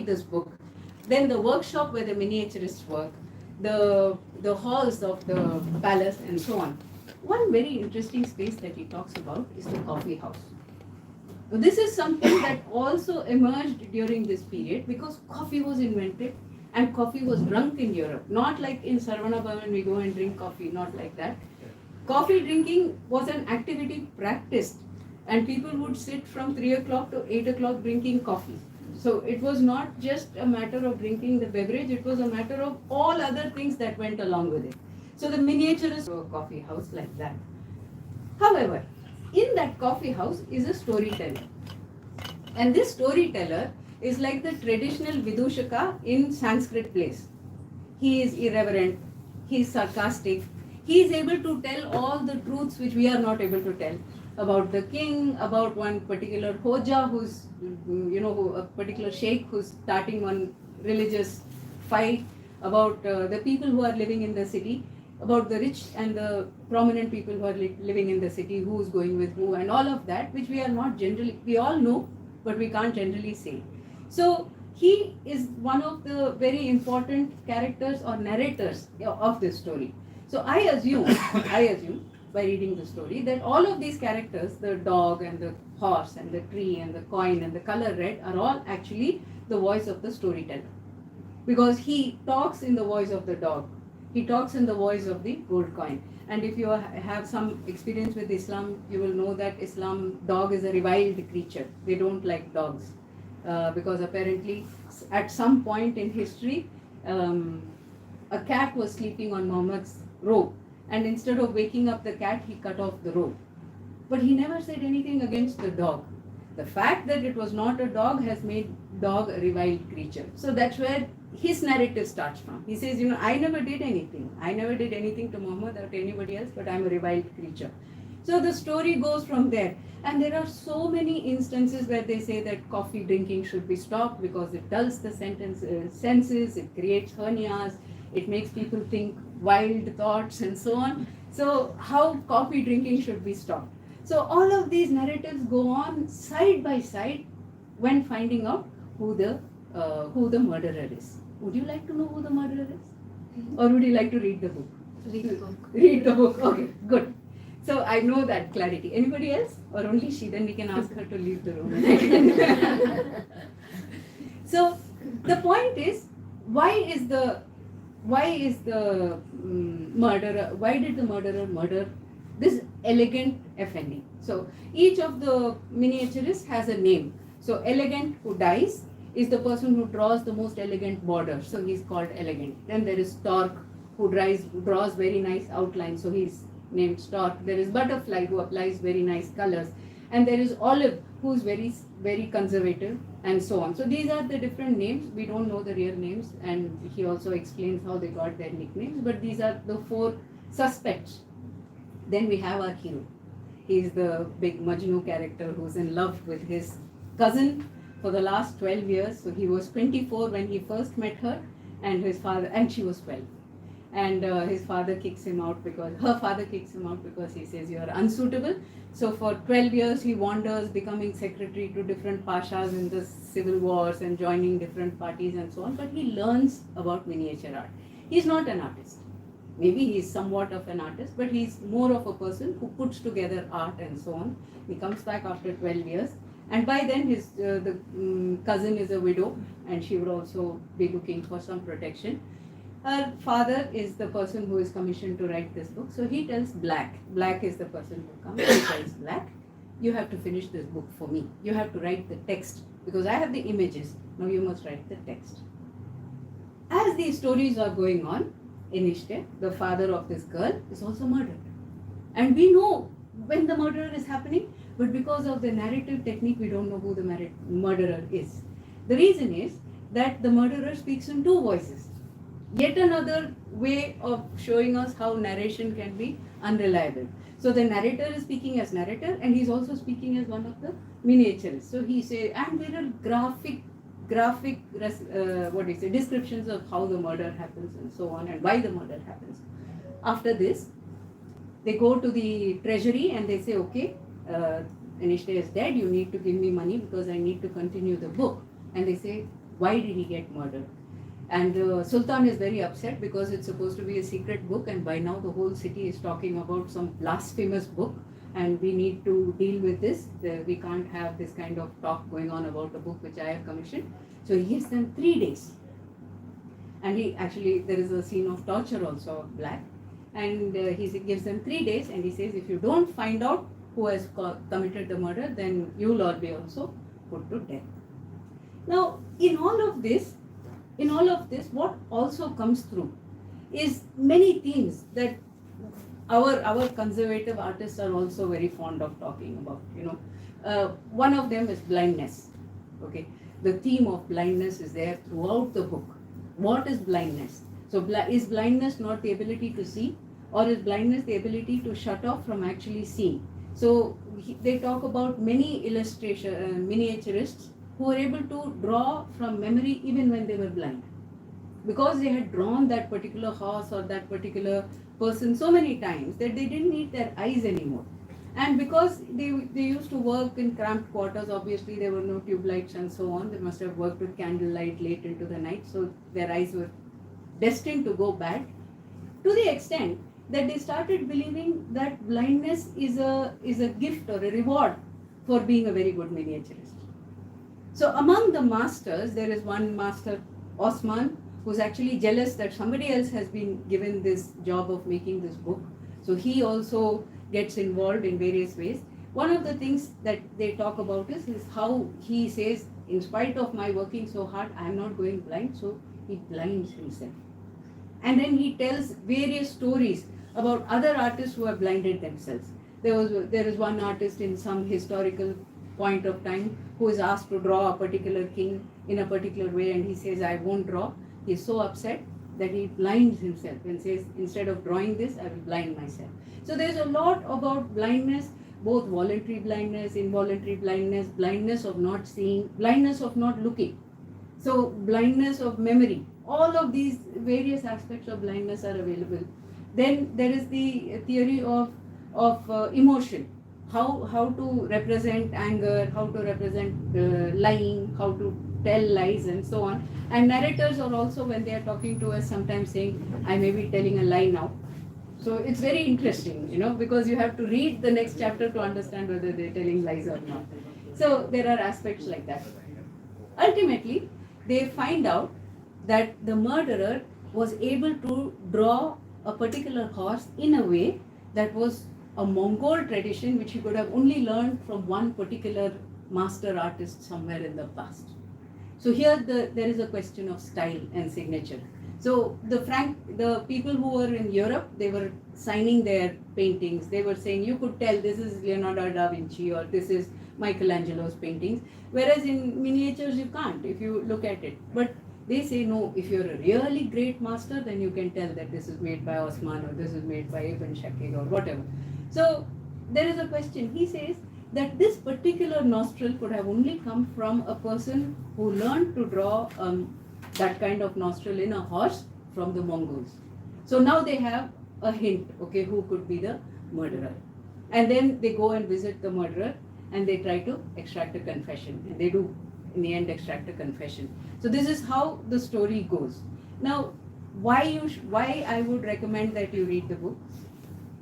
this book, then the workshop where the miniaturists work, the halls of the palace, and so on. One very interesting space that he talks about is the coffee house. This is something that also emerged during this period because coffee was invented and coffee was drunk in Europe. Not like in Sarvanabhavan we go and drink coffee, not like that. Coffee drinking was an activity practiced and people would sit from 3 o'clock to 8 o'clock drinking coffee. So it was not just a matter of drinking the beverage, it was a matter of all other things that went along with it. So the miniaturist coffee house like that. However, in that coffee house is a storyteller. And this storyteller is like the traditional Vidushaka in Sanskrit plays. He is irreverent, he is sarcastic, he is able to tell all the truths which we are not able to tell about the king, about one particular Hoja who's, a particular sheikh who's starting one religious fight, about the people who are living in the city, about the rich and the prominent people who are living in the city, who is going with who, and all of that, which we are not generally, we all know, but we can't generally say. So he is one of the very important characters or narrators of this story. So I assume by reading the story that all of these characters, the dog and the horse and the tree and the coin and the color red, are all actually the voice of the storyteller. Because he talks in the voice of the dog. He talks in the voice of the gold coin. And if you have some experience with Islam, you will know that Islam, dog is a reviled creature. They don't like dogs. Because apparently at some point in history, a cat was sleeping on Muhammad's robe. And instead of waking up the cat, he cut off the robe. But he never said anything against the dog. The fact that it was not a dog has made dog a reviled creature. So that's where his narrative starts from. He says, I never did anything. I never did anything to Muhammad or to anybody else, but I'm a reviled creature. So the story goes from there. And there are so many instances where they say that coffee drinking should be stopped because it dulls the senses, it creates hernias, it makes people think wild thoughts and so on. So how coffee drinking should be stopped. So all of these narratives go on side by side when finding out who the murderer is. Would you like to know who the murderer is? Or would you like to read the book? Read the book. Read the book. Okay, good. So I know that clarity. Anybody else? Or only she? Then we can ask her to leave the room. So the point is, why did the murderer murder this elegant effendi? So each of the miniaturists has a name. So elegant, who dies, is the person who draws the most elegant border. So he's called elegant. Then there is stork, who draws very nice outlines. So he's named stork. There is butterfly, who applies very nice colors. And there is olive, who's very, very conservative, and so on. So these are the different names. We don't know the real names, and he also explains how they got their nicknames, but these are the 4 suspects. Then we have our hero. He is the big Majnu character who's in love with his cousin for the last 12 years. So he was 24 when he first met her, and she was 12. And her father kicks him out because he says, you are unsuitable. So for 12 years he wanders, becoming secretary to different pashas in the civil wars and joining different parties and so on. But he learns about miniature art. He's not an artist. Maybe he's somewhat of an artist, but he's more of a person who puts together art and so on. He comes back after 12 years. And by then the cousin is a widow, and she would also be looking for some protection. Her father is the person who is commissioned to write this book. So he tells Black is the person who comes. He tells Black, you have to finish this book for me. You have to write the text because I have the images. Now you must write the text. As these stories are going on, Inishte, the father of this girl, is also murdered. And we know when the murderer is happening, but because of the narrative technique, we don't know who the murderer is. The reason is that the murderer speaks in 2 voices. Yet another way of showing us how narration can be unreliable. So the narrator is speaking as narrator, and he's also speaking as one of the miniaturists. So he says, and there are graphic descriptions of how the murder happens and so on, and why the murder happens. After this, they go to the treasury and they say, okay, Anishta is dead, you need to give me money because I need to continue the book. And they say, why did he get murdered? And the Sultan is very upset because it's supposed to be a secret book, and by now the whole city is talking about some blasphemous book, and we need to deal with this. We can't have this kind of talk going on about a book which I have commissioned. So he gives them 3 days. And he actually, there is a scene of torture also of Black. And he gives them 3 days, and he says, if you don't find out who has committed the murder, then you will all be also put to death. Now, in all of this, what also comes through is many themes that our conservative artists are also very fond of talking about. One of them is blindness. Okay, the theme of blindness is there throughout the book. What is blindness? So, is blindness not the ability to see, or is blindness the ability to shut off from actually seeing? So, they talk about many miniaturists who were able to draw from memory even when they were blind, because they had drawn that particular horse or that particular person so many times that they didn't need their eyes anymore. And because they used to work in cramped quarters, obviously there were no tube lights and so on. They must have worked with candlelight late into the night, so their eyes were destined to go bad, to the extent that they started believing that blindness is a gift or a reward for being a very good miniaturist. So among the masters, there is one master, Osman, who's actually jealous that somebody else has been given this job of making this book. So he also gets involved in various ways. One of the things that they talk about is how he says, in spite of my working so hard, I am not going blind, so he blinds himself. And then he tells various stories about other artists who have blinded themselves. There is one artist in some historical point of time who is asked to draw a particular king in a particular way, and he says, I won't draw. He is so upset that he blinds himself and says, instead of drawing this, I will blind myself. So there's a lot about blindness, both voluntary blindness, involuntary blindness, blindness of not seeing, blindness of not looking, so blindness of memory. All of these various aspects of blindness are available. Then there is the theory of emotion, how to represent anger, how to represent lying, how to tell lies and so on. And narrators are also, when they are talking to us, sometimes saying, I may be telling a lie now. So it's very interesting, because you have to read the next chapter to understand whether they're telling lies or not. So there are aspects like that. Ultimately, they find out that the murderer was able to draw a particular horse in a way that was a Mongol tradition, which he could have only learned from one particular master artist somewhere in the past. So here there is a question of style and signature. So the people who were in Europe, they were signing their paintings. They were saying, you could tell this is Leonardo da Vinci or this is Michelangelo's paintings. Whereas in miniatures, you can't if you look at it. But they say, no, if you're a really great master, then you can tell that this is made by Osman or this is made by Ibn Shakir or whatever. So there is a question. He says that this particular nostril could have only come from a person who learned to draw that kind of nostril in a horse from the Mongols. So now they have a hint, okay, who could be the murderer. And then they go and visit the murderer and they try to extract a confession. And they do, in the end, extract a confession. So this is how the story goes. Now, why I would recommend that you read the book?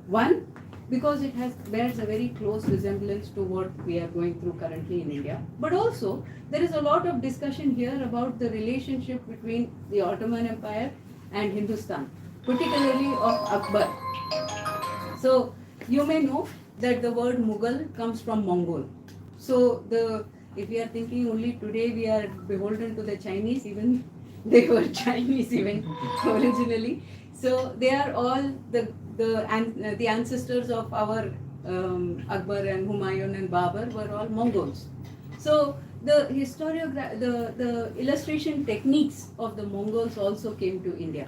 One, because it bears a very close resemblance to what we are going through currently in India. But also, there is a lot of discussion here about the relationship between the Ottoman Empire and Hindustan, particularly of Akbar. So, you may know that the word Mughal comes from Mongol. So, if we are thinking only today we are beholden to the Chinese, even they were Chinese even originally. So, they are all the ancestors of our Akbar and Humayun and Babur were all Mongols. So the illustration techniques of the Mongols also came to India.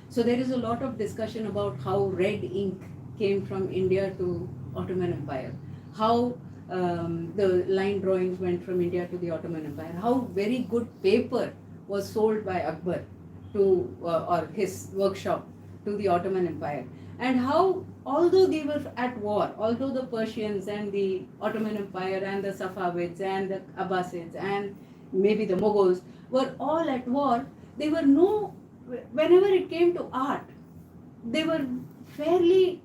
So there is a lot of discussion about how red ink came from India to Ottoman Empire, how the line drawings went from India to the Ottoman Empire, how very good paper was sold by Akbar to or his workshop to the Ottoman Empire. And how, although they were at war, although the Persians and the Ottoman Empire and the Safavids and the Abbasids and maybe the Mughals were all at war, they were whenever it came to art, they were fairly,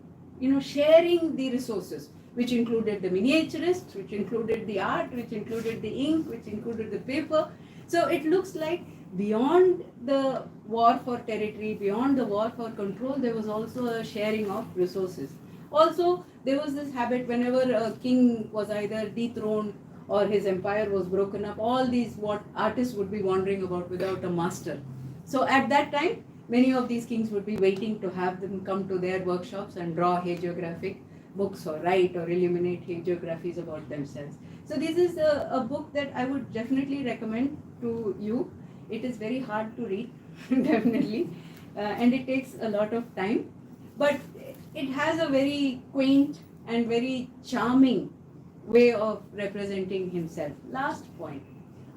sharing the resources, which included the miniaturists, which included the art, which included the ink, which included the paper. So it looks like beyond the war for territory, beyond the war for control, there was also a sharing of resources. Also, there was this habit whenever a king was either dethroned or his empire was broken up, all these what artists would be wandering about without a master. So at that time, many of these kings would be waiting to have them come to their workshops and draw hagiographic books or write or illuminate hagiographies about themselves. So this is a book that I would definitely recommend to you. It is very hard to read, definitely, and it takes a lot of time, but it has a very quaint and very charming way of representing himself. Last point,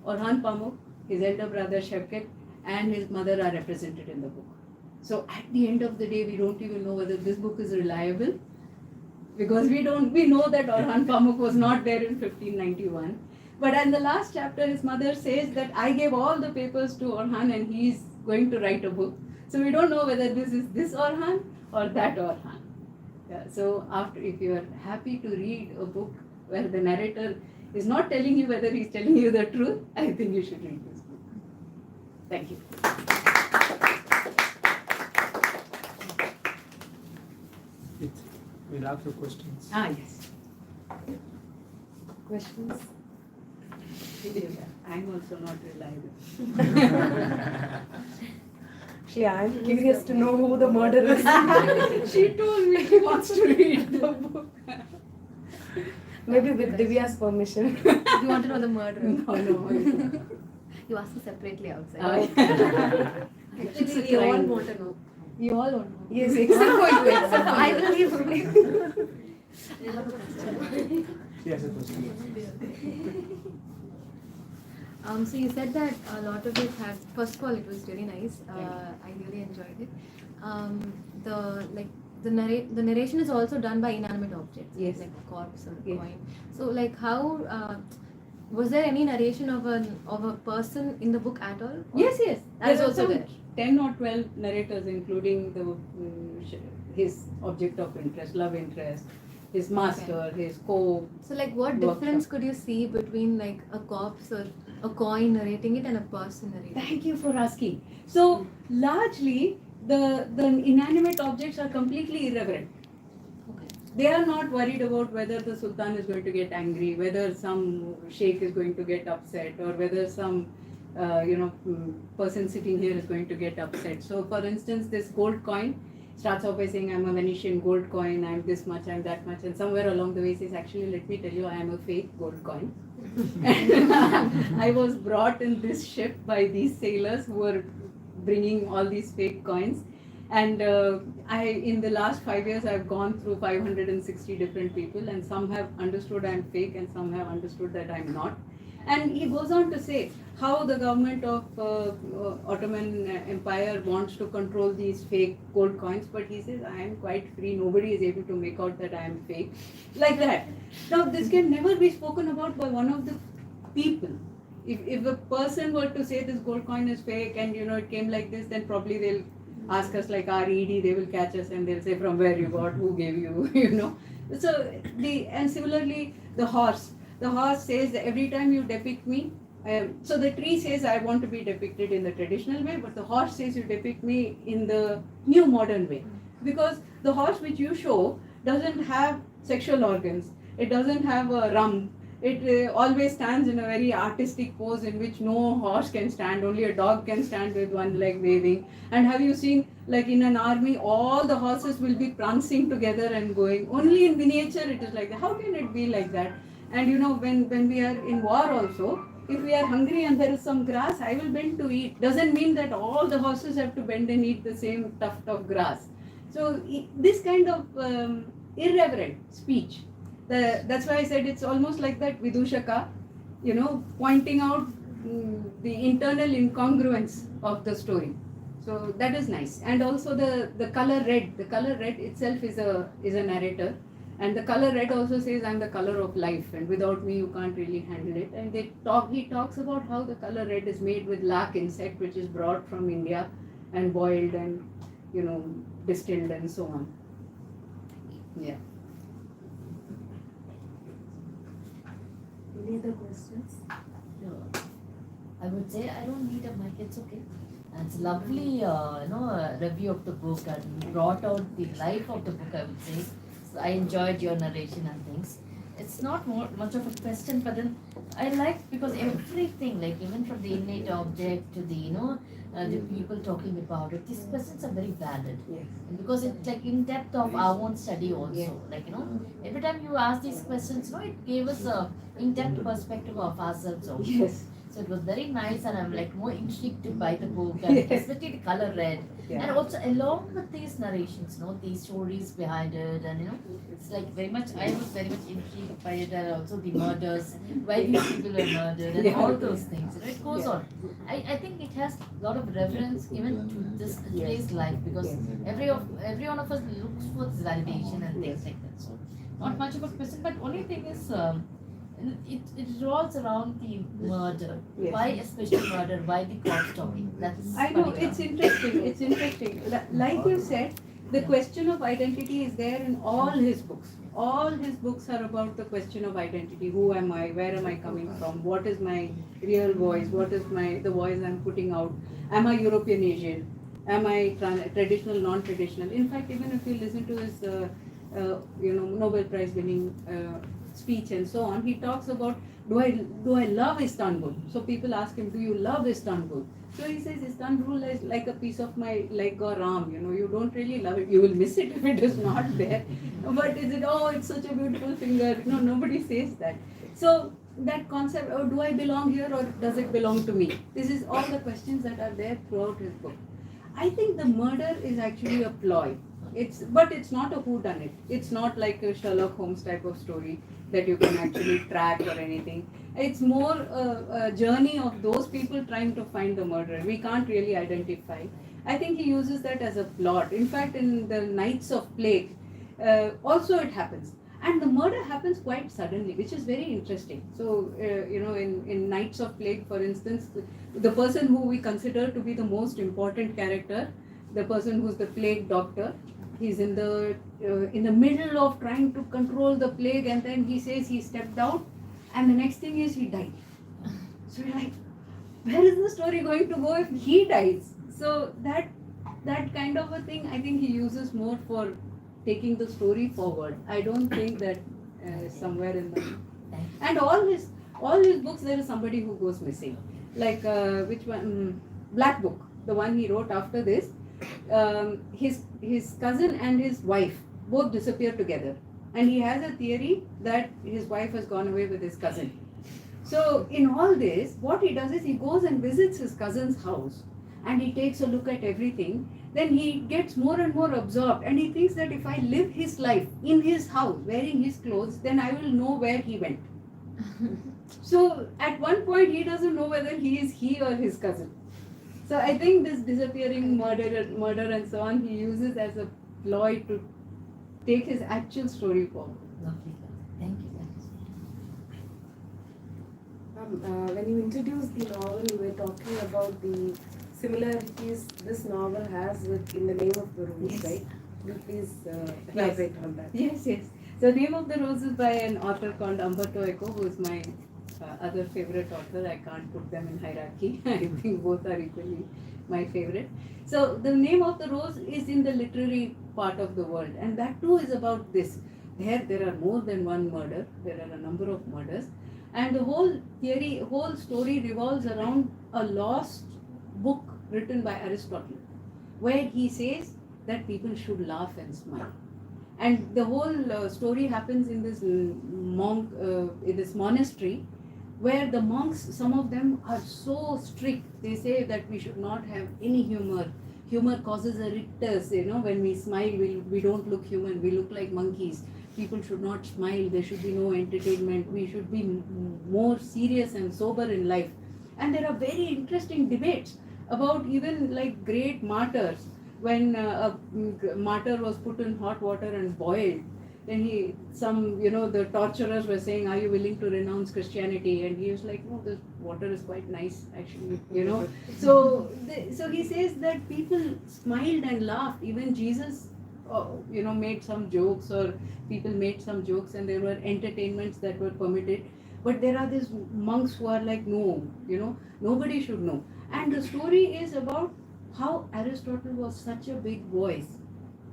Orhan Pamuk, his elder brother Shavkat, and his mother are represented in the book. So at the end of the day, we don't even know whether this book is reliable, because we know that Orhan Pamuk was not there in 1591. But in the last chapter, his mother says that I gave all the papers to Orhan and he is going to write a book. So we don't know whether this is this Orhan or that Orhan. Yeah, so if you are happy to read a book where the narrator is not telling you whether he's telling you the truth, I think you should read this book. Thank you. We'll have some questions. Yes. Questions? I'm also not reliable. Yeah, I'm curious to know who the murderer is. She told me she wants to read the book. Maybe with Divya's permission. You want to know the murderer? No. You asked her separately outside. Actually, we all want to know. You all want to know. Yes, except for you. Except for I will leave. Yes, it was. So you said that a lot of it has. First of all, it was really nice. I really enjoyed it. The narration is also done by inanimate objects, Yes. like a corpse or a Yes. coin. So, like, how was there any narration of a person in the book at all? Or Yes. That is There are also some there. 10 or 12 narrators, including his object of interest, love interest, his master, his co. So, like, what Workshop. difference could you see between like a corpse or a coin narrating it and a person narrating it? Thank you for asking. So largely the inanimate objects are completely irreverent. Okay. They are not worried about whether the Sultan is going to get angry, whether some sheikh is going to get upset, or whether some person sitting here is going to get upset. So for instance, this gold coin starts off by saying, I'm a Venetian gold coin, I'm this much, I'm that much, and somewhere along the way says, actually, let me tell you, I am a fake gold coin. I was brought in this ship by these sailors who were bringing all these fake coins. And in the last 5 years, I've gone through 560 different people, and some have understood I'm fake and some have understood that I'm not. And he goes on to say how the government of Ottoman Empire wants to control these fake gold coins, but he says, I am quite free, nobody is able to make out that I am fake. Like that. Now, this can never be spoken about by one of the people. If a person were to say this gold coin is fake and it came like this, then probably they'll ask us like our ED, they will catch us and they'll say from where you got, who gave you, So and similarly the horse says that every time you depict me, so the tree says I want to be depicted in the traditional way, but the horse says you depict me in the new modern way, because the horse which you show doesn't have sexual organs, it doesn't have a rump. It always stands in a very artistic pose in which no horse can stand, only a dog can stand with one leg waving. And have you seen, like in an army, all the horses will be prancing together and going. Only in miniature it is like that. How can it be like that? And when we are in war also, if we are hungry and there is some grass, I will bend to eat. Doesn't mean that all the horses have to bend and eat the same tuft of grass. So this kind of irreverent speech, that's why I said it's almost like that Vidushaka, pointing out the internal incongruence of the story. So that is nice. And also the color red. The color red itself is a narrator. And the color red also says, I'm the color of life, and without me, you can't really handle it. And he talks about how the color red is made with lac insect, which is brought from India and boiled and, distilled and so on. Yeah. Any other questions? No. I would say I don't need a mic, it's okay. And it's lovely, review of the book and brought out the life of the book, I would say. So I enjoyed your narration and things. It's not much of a question, but then I like because everything, like even from the innate object to the, the people talking about it, these questions are very valid. Yes. And because it's like in depth of our own study also. Yes. Like, every time you ask these questions, it gave us a in-depth perspective of ourselves also. Yes. So it was very nice, and I'm like more intrigued to buy the book, and Yes. especially the color red. Yeah. And also along with these narrations, these stories behind it, and it's like very much, I was very much intrigued by it, and also the murders, why these people were murdered, and Yeah. all those things. It goes Yeah. on. I think it has a lot of reverence even to this today's life, because Yes. every one of us looks for this validation and things like that. So not much of a question, but only thing is. It revolves around the murder. Yes. Why especially murder? Why the cop story? That's I know, particular. it's interesting. It's interesting. Like you said, the question of identity is there in all his books. All his books are about the question of identity. Who am I? Where am I coming from? What is my real voice? What is the voice I'm putting out? Am I European Asian? Am I traditional, non-traditional? In fact, even if you listen to his, Nobel Prize winning speech and so on, he talks about, do I love Istanbul? So people ask him, do you love Istanbul? So he says, Istanbul is like a piece of my leg or arm, you don't really love it. You will miss it if it is not there. But is it, oh, it's such a beautiful finger? No, nobody says that. So that concept, oh, do I belong here or does it belong to me? This is all the questions that are there throughout his book. I think the murder is actually a ploy. But it's not a whodunit. It's not like a Sherlock Holmes type of story that you can actually track or anything. It's more a journey of those people trying to find the murderer. We can't really identify. I think he uses that as a plot. In fact, in the Nights of Plague, also it happens. And the murder happens quite suddenly, which is very interesting. So, in Nights of Plague, for instance, the person who we consider to be the most important character, the person who's the plague doctor, he's in the middle of trying to control the plague, and then he says he stepped out, and the next thing is he died. So you're like, where is the story going to go if he dies? So that kind of a thing, I think he uses more for taking the story forward. I don't think that somewhere in the and all his books there is somebody who goes missing. Like which one? Black Book, the one he wrote after this. His cousin and his wife both disappear together, and he has a theory that his wife has gone away with his cousin. So in all this, what he does is he goes and visits his cousin's house, and he takes a look at everything. Then he gets more and more absorbed, and he thinks that if I live his life in his house wearing his clothes, then I will know where he went. So at one point he doesn't know whether he is he or his cousin. So I think this disappearing murder and so on, he uses as a ploy to take his actual story forward. Lovely. Thank you. When you introduced the novel, you were talking about the similarities this novel has with In the Name of the Rose, Yes. right? Could you please elaborate on that? Yes. So Name of the Rose is by an author called Umberto Eco, who is my other favorite author. I can't put them in hierarchy. I think both are equally my favorite. So the Name of the Rose is in the literary part of the world, and that too is about this. There are more than one murder. There are a number of murders, and the whole story revolves around a lost book written by Aristotle, where he says that people should laugh and smile. And the whole story happens in this in this monastery, where the monks, some of them are so strict. They say that we should not have any humor. Humor causes a rictus. When we smile, we don't look human. We look like monkeys. People should not smile. There should be no entertainment. We should be more serious and sober in life. And there are very interesting debates about even like great martyrs. When a martyr was put in hot water and boiled, then the torturers were saying, "Are you willing to renounce Christianity?" And he was like, "No, this water is quite nice, actually." So he says that people smiled and laughed. Even Jesus, made some jokes, or people made some jokes, and there were entertainments that were permitted. But there are these monks who are like, no, nobody should know. And the story is about how Aristotle was such a big voice.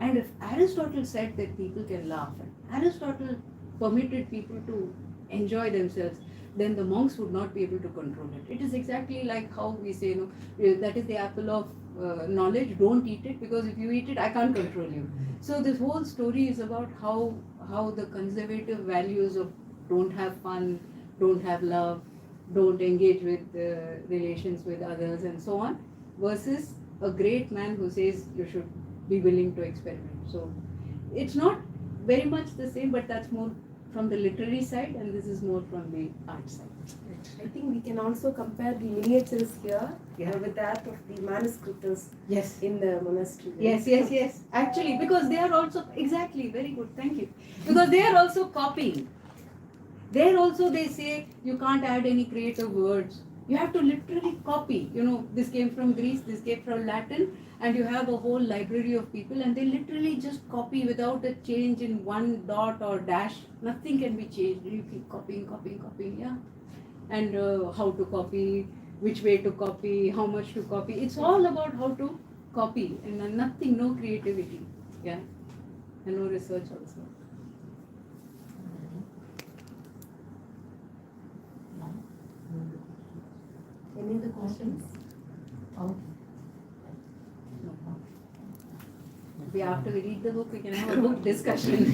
And if Aristotle said that people can laugh, and Aristotle permitted people to enjoy themselves, then the monks would not be able to control it. It is exactly like how we say, that is the apple of knowledge, don't eat it, because if you eat it, I can't control you. So this whole story is about how the conservative values of don't have fun, don't have love, don't engage with relations with others, and so on, versus a great man who says you should be willing to experiment. So it's not very much the same, but that's more from the literary side, and this is more from the art side. I think we can also compare the miniatures here Yeah. with that of the manuscripts Yes. in the monastery. Yes. Actually, because they are also, exactly, very good, thank you. Because they are also copying. There also they say you can't add any creative words. You have to literally copy. This came from Greece, this came from Latin, and you have a whole library of people, and they literally just copy without a change in one dot or dash. Nothing can be changed. You keep copying, yeah. And how to copy, which way to copy, how much to copy. It's all about how to copy, and nothing, no creativity, yeah, and no research also. Any other questions? No. After we read the book, we can have a book discussion.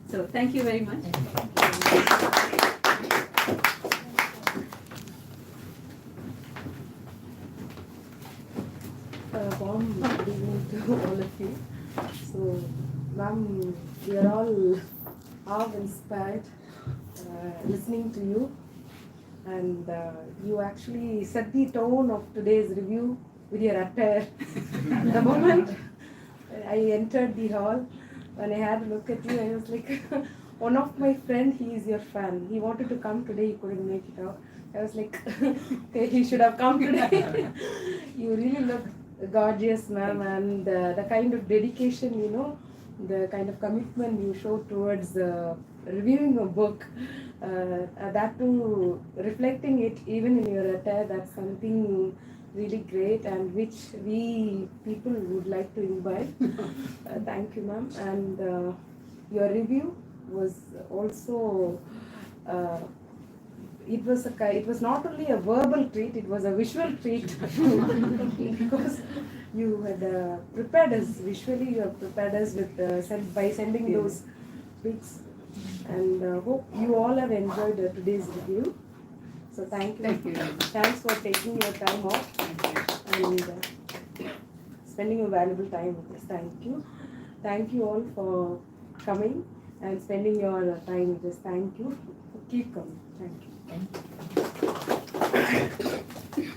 So thank you very much. Warm good evening to all of you. So, ma'am, we are all awe-inspired listening to you, and you actually set the tone of today's review with your attire. The moment I entered the hall, when I had a look at you, I was like, one of my friend, he is your fan. He wanted to come today, he couldn't make it out. I was like, okay, he should have come today. You really look gorgeous, ma'am, and the kind of dedication, the kind of commitment you show towards reviewing a book, that too reflecting it even in your attire, that's something really great, and which we people would like to imbibe. Thank you, ma'am. And your review was also it was not only a verbal treat, it was a visual treat. Because you had prepared us visually, you have prepared us with by sending those pics, and hope you all have enjoyed today's review. So thank you. Thank you. Thanks for taking your time off and spending your valuable time with us. Thank you. Thank you all for coming and spending your time with us. Thank you. Keep coming. Thank you. Thank you.